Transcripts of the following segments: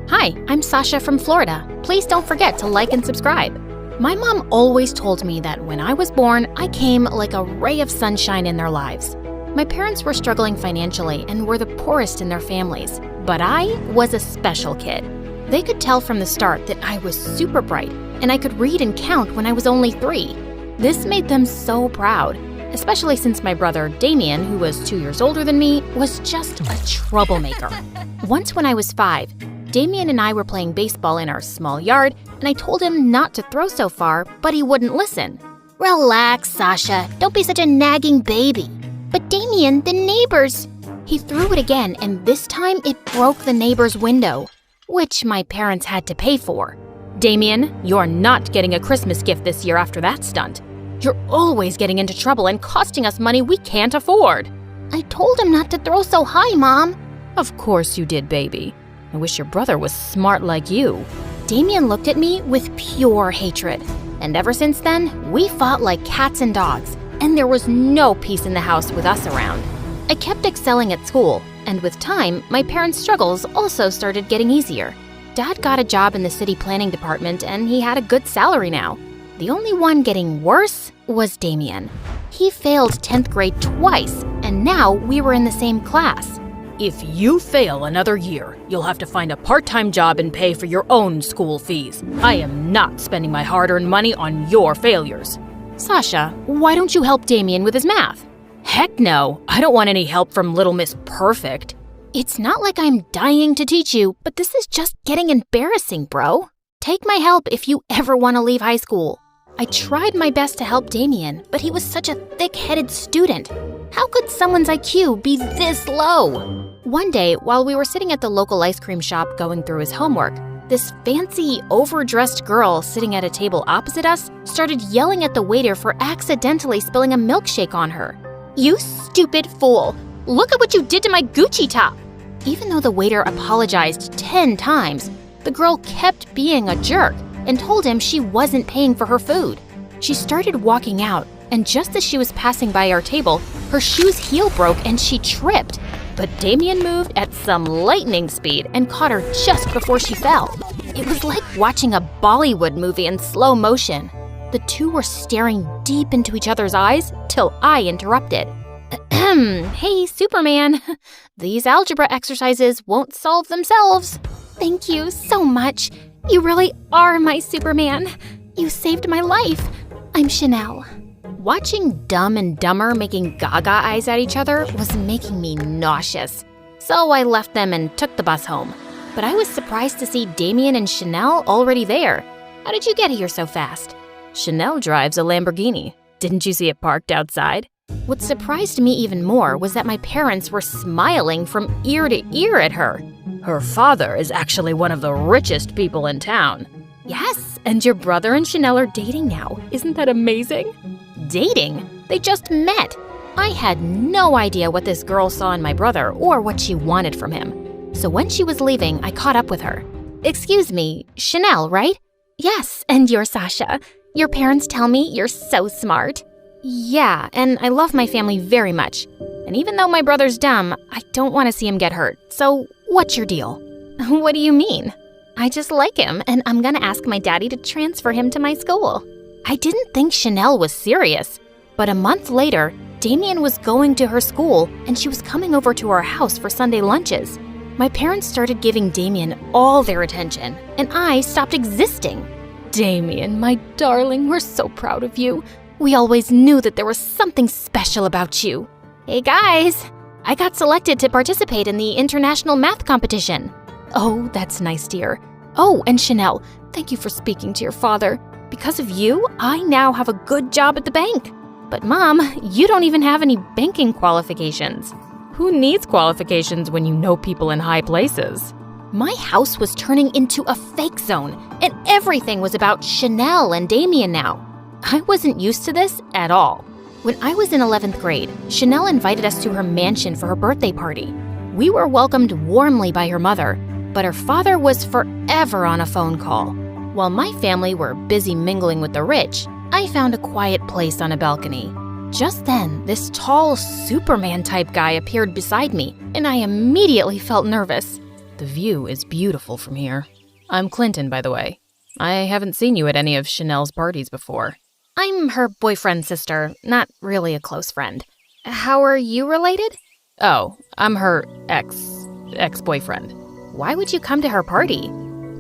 Hi, I'm Sasha from Florida. Please don't forget to like and subscribe. My mom always told me that when I was born, I came like a ray of sunshine in their lives. My parents were struggling financially and were the poorest in their families, but I was a special kid. They could tell from the start that I was super bright, and I could read and count when I was only 3. This made them so proud, especially since my brother Damien, who was 2 years older than me, was just a troublemaker. Once when I was 5, Damien and I were playing baseball in our small yard, and I told him not to throw so far, but he wouldn't listen. Relax, Sasha. Don't be such a nagging baby. But Damien, the neighbors… He threw it again, and this time it broke the neighbor's window, which my parents had to pay for. Damien, you're not getting a Christmas gift this year after that stunt. You're always getting into trouble and costing us money we can't afford. I told him not to throw so high, Mom. Of course you did, baby. I wish your brother was smart like you. Damien looked at me with pure hatred. And ever since then, we fought like cats and dogs, and there was no peace in the house with us around. I kept excelling at school, and with time, my parents' struggles also started getting easier. Dad got a job in the city planning department, and he had a good salary now. The only one getting worse was Damien. He failed 10th grade twice, and now we were in the same class. If you fail another year, you'll have to find a part-time job and pay for your own school fees. I am not spending my hard-earned money on your failures. Sasha, why don't you help Damien with his math? Heck no, I don't want any help from Little Miss Perfect. It's not like I'm dying to teach you, but this is just getting embarrassing, bro. Take my help if you ever want to leave high school. I tried my best to help Damien, but he was such a thick-headed student. How could someone's IQ be this low? One day, while we were sitting at the local ice cream shop going through his homework, this fancy, overdressed girl sitting at a table opposite us started yelling at the waiter for accidentally spilling a milkshake on her. You stupid fool! Look at what you did to my Gucci top! Even though the waiter apologized 10 times, the girl kept being a jerk and told him she wasn't paying for her food. She started walking out, and just as she was passing by our table, her shoe's heel broke and she tripped. But Damien moved at some lightning speed and caught her just before she fell. It was like watching a Bollywood movie in slow motion. The two were staring deep into each other's eyes till I interrupted. Hey, Superman. These algebra exercises won't solve themselves. Thank you so much. You really are my Superman. You saved my life. I'm Chanel. Watching Dumb and Dumber making gaga eyes at each other was making me nauseous. So I left them and took the bus home. But I was surprised to see Damien and Chanel already there. How did you get here so fast? Chanel drives a Lamborghini. Didn't you see it parked outside? What surprised me even more was that my parents were smiling from ear to ear at her. Her father is actually one of the richest people in town. Yes, and your brother and Chanel are dating now. Isn't that amazing? Dating? They just met. I had no idea what this girl saw in my brother or what she wanted from him. So when she was leaving, I caught up with her. Excuse me, Chanel, right? Yes, and you're Sasha. Your parents tell me you're so smart. Yeah, and I love my family very much. And even though my brother's dumb, I don't want to see him get hurt. So what's your deal? What do you mean? I just like him, and I'm gonna ask my daddy to transfer him to my school. I didn't think Chanel was serious. But a month later, Damien was going to her school, and she was coming over to our house for Sunday lunches. My parents started giving Damien all their attention, and I stopped existing. Damien, my darling, we're so proud of you. We always knew that there was something special about you. Hey guys, I got selected to participate in the international math competition. Oh, that's nice, dear. Oh, and Chanel, thank you for speaking to your father. Because of you, I now have a good job at the bank. But Mom, you don't even have any banking qualifications. Who needs qualifications when you know people in high places? My house was turning into a fake zone, and everything was about Chanel and Damien now. I wasn't used to this at all. When I was in 11th grade, Chanel invited us to her mansion for her birthday party. We were welcomed warmly by her mother, but her father was forever on a phone call. While my family were busy mingling with the rich, I found a quiet place on a balcony. Just then, this tall Superman-type guy appeared beside me, and I immediately felt nervous. The view is beautiful from here. I'm Clinton, by the way. I haven't seen you at any of Chanel's parties before. I'm her boyfriend's sister, not really a close friend. How are you related? Oh, I'm her ex-boyfriend. Why would you come to her party?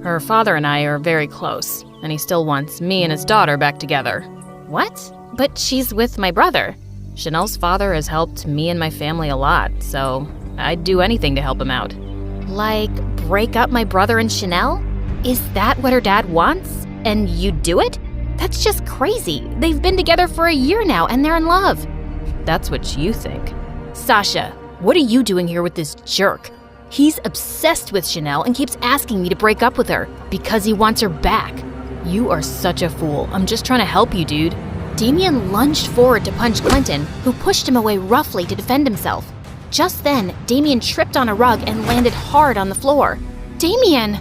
Her father and I are very close, and he still wants me and his daughter back together. What? But she's with my brother. Chanel's father has helped me and my family a lot, so I'd do anything to help him out. Like, break up my brother and Chanel? Is that what her dad wants? And you'd do it? That's just crazy. They've been together for a year now, and they're in love. That's what you think. Sasha, what are you doing here with this jerk? He's obsessed with Chanel and keeps asking me to break up with her because he wants her back. You are such a fool. I'm just trying to help you, dude. Damien lunged forward to punch Clinton, who pushed him away roughly to defend himself. Just then, Damien tripped on a rug and landed hard on the floor. Damien!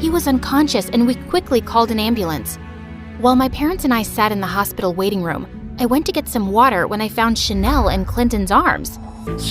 He was unconscious, and we quickly called an ambulance. While my parents and I sat in the hospital waiting room, I went to get some water when I found Chanel in Clinton's arms.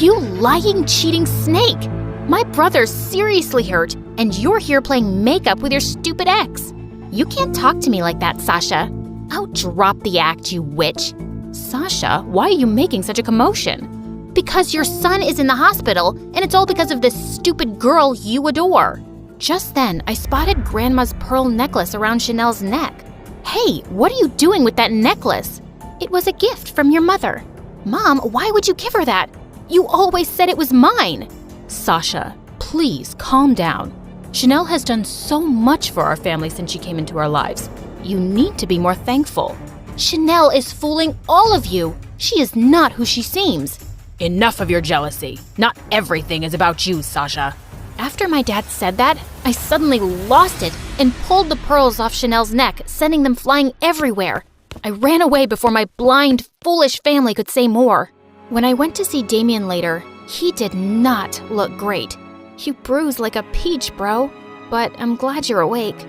You lying, cheating snake! My brother's seriously hurt, and you're here playing makeup with your stupid ex. You can't talk to me like that, Sasha. Oh, drop the act, you witch. Sasha, why are you making such a commotion? Because your son is in the hospital, and it's all because of this stupid girl you adore. Just then, I spotted Grandma's pearl necklace around Chanel's neck. Hey, what are you doing with that necklace? It was a gift from your mother. Mom, why would you give her that? You always said it was mine. Sasha, please calm down. Chanel has done so much for our family since she came into our lives. You need to be more thankful. Chanel is fooling all of you. She is not who she seems. Enough of your jealousy. Not everything is about you, Sasha. After my dad said that, I suddenly lost it and pulled the pearls off Chanel's neck, sending them flying everywhere. I ran away before my blind, foolish family could say more. When I went to see Damien later, he did not look great. You bruised like a peach, bro. But I'm glad you're awake.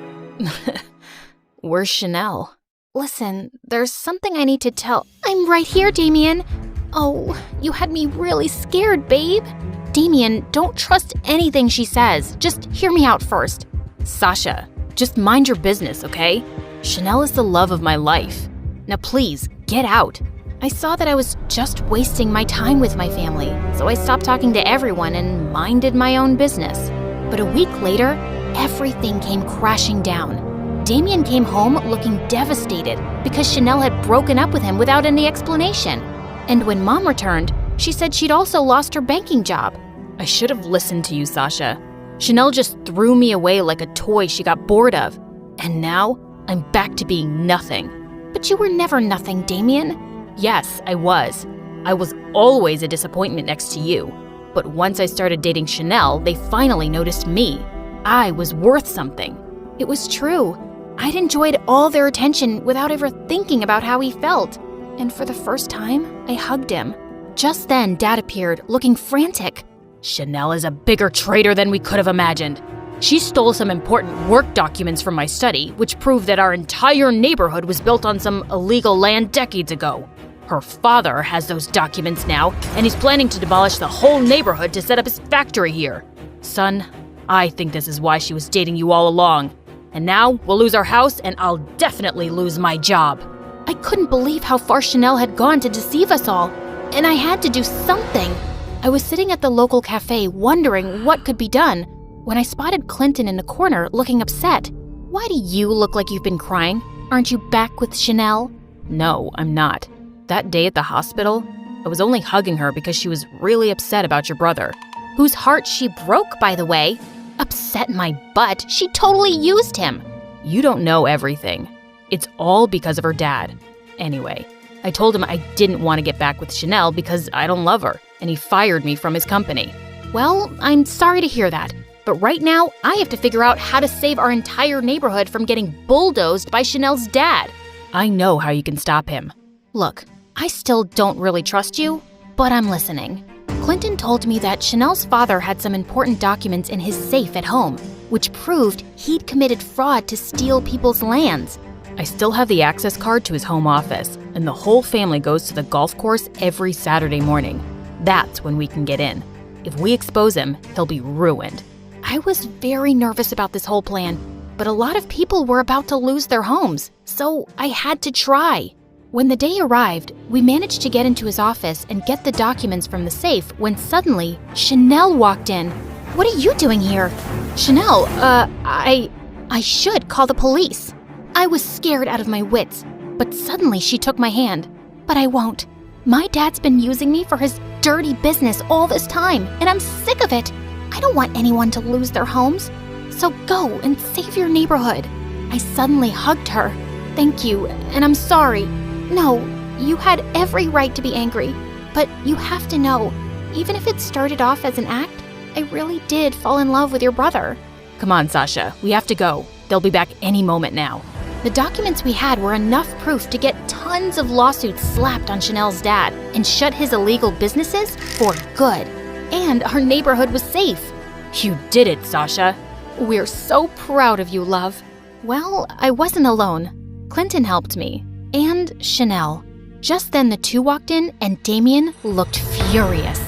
Where's Chanel? Listen, there's something I need to tell. I'm right here, Damien. Oh, you had me really scared, babe. Damien, don't trust anything she says. Just hear me out first. Sasha, just mind your business, okay? Chanel is the love of my life. Now please, get out. I saw that I was just wasting my time with my family, so I stopped talking to everyone and minded my own business. But a week later, everything came crashing down. Damien came home looking devastated because Chanel had broken up with him without any explanation. And when Mom returned, she said she'd also lost her banking job. I should have listened to you, Sasha. Chanel just threw me away like a toy she got bored of. And now, I'm back to being nothing. But you were never nothing, Damien. Yes, I was. I was always a disappointment next to you. But once I started dating Chanel, they finally noticed me. I was worth something. It was true. I'd enjoyed all their attention without ever thinking about how he felt. And for the first time, I hugged him. Just then, Dad appeared, looking frantic. Chanel is a bigger traitor than we could have imagined. She stole some important work documents from my study, which proved that our entire neighborhood was built on some illegal land decades ago. Her father has those documents now, and he's planning to demolish the whole neighborhood to set up his factory here. Son, I think this is why she was dating you all along. And now we'll lose our house, and I'll definitely lose my job. I couldn't believe how far Chanel had gone to deceive us all, and I had to do something. I was sitting at the local cafe wondering what could be done when I spotted Clinton in the corner looking upset. Why do you look like you've been crying? Aren't you back with Chanel? No, I'm not. That day at the hospital, I was only hugging her because she was really upset about your brother. Whose heart she broke, by the way. Upset my butt. She totally used him. You don't know everything. It's all because of her dad. Anyway, I told him I didn't want to get back with Chanel because I don't love her, and he fired me from his company. Well, I'm sorry to hear that. But right now, I have to figure out how to save our entire neighborhood from getting bulldozed by Chanel's dad. I know how you can stop him. Look, I still don't really trust you, but I'm listening. Clinton told me that Chanel's father had some important documents in his safe at home, which proved he'd committed fraud to steal people's lands. I still have the access card to his home office, and the whole family goes to the golf course every Saturday morning. That's when we can get in. If we expose him, he'll be ruined. I was very nervous about this whole plan, but a lot of people were about to lose their homes, so I had to try. When the day arrived, we managed to get into his office and get the documents from the safe when suddenly Chanel walked in. What are you doing here? Chanel, I should call the police. I was scared out of my wits, but suddenly she took my hand. But I won't. My dad's been using me for his dirty business all this time, and I'm sick of it. I don't want anyone to lose their homes. So go and save your neighborhood. I suddenly hugged her. Thank you, and I'm sorry. No, you had every right to be angry, but you have to know, even if it started off as an act, I really did fall in love with your brother. Come on, Sasha, we have to go. They'll be back any moment now. The documents we had were enough proof to get tons of lawsuits slapped on Chanel's dad and shut his illegal businesses for good. And our neighborhood was safe. You did it, Sasha. We're so proud of you, love. Well, I wasn't alone. Clinton helped me. And Chanel. Just then the two walked in and Damien looked furious.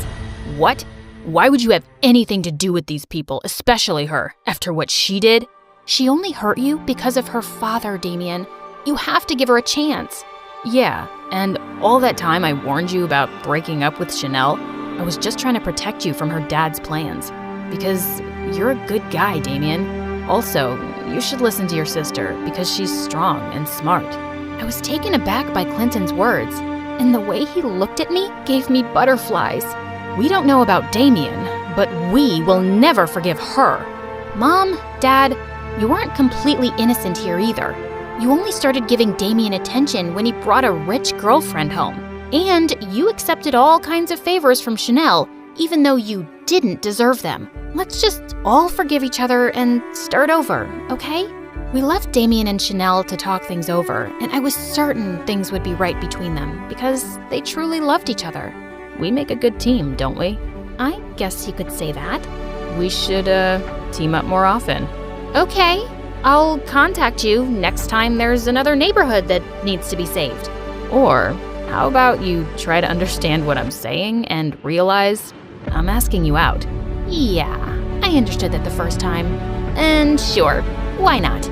What? Why would you have anything to do with these people, especially her, after what she did? She only hurt you because of her father, Damien. You have to give her a chance. Yeah, and all that time I warned you about breaking up with Chanel, I was just trying to protect you from her dad's plans. Because you're a good guy, Damien. Also, you should listen to your sister because she's strong and smart. I was taken aback by Clinton's words, and the way he looked at me gave me butterflies. We don't know about Damien, but we will never forgive her. Mom, Dad, you weren't completely innocent here either. You only started giving Damien attention when he brought a rich girlfriend home. And you accepted all kinds of favors from Chanel, even though you didn't deserve them. Let's just all forgive each other and start over, okay? We left Damien and Chanel to talk things over, and I was certain things would be right between them because they truly loved each other. We make a good team, don't we? I guess you could say that. We should, team up more often. Okay, I'll contact you next time there's another neighborhood that needs to be saved. Or how about you try to understand what I'm saying and realize I'm asking you out? Yeah, I understood that the first time. And sure, why not?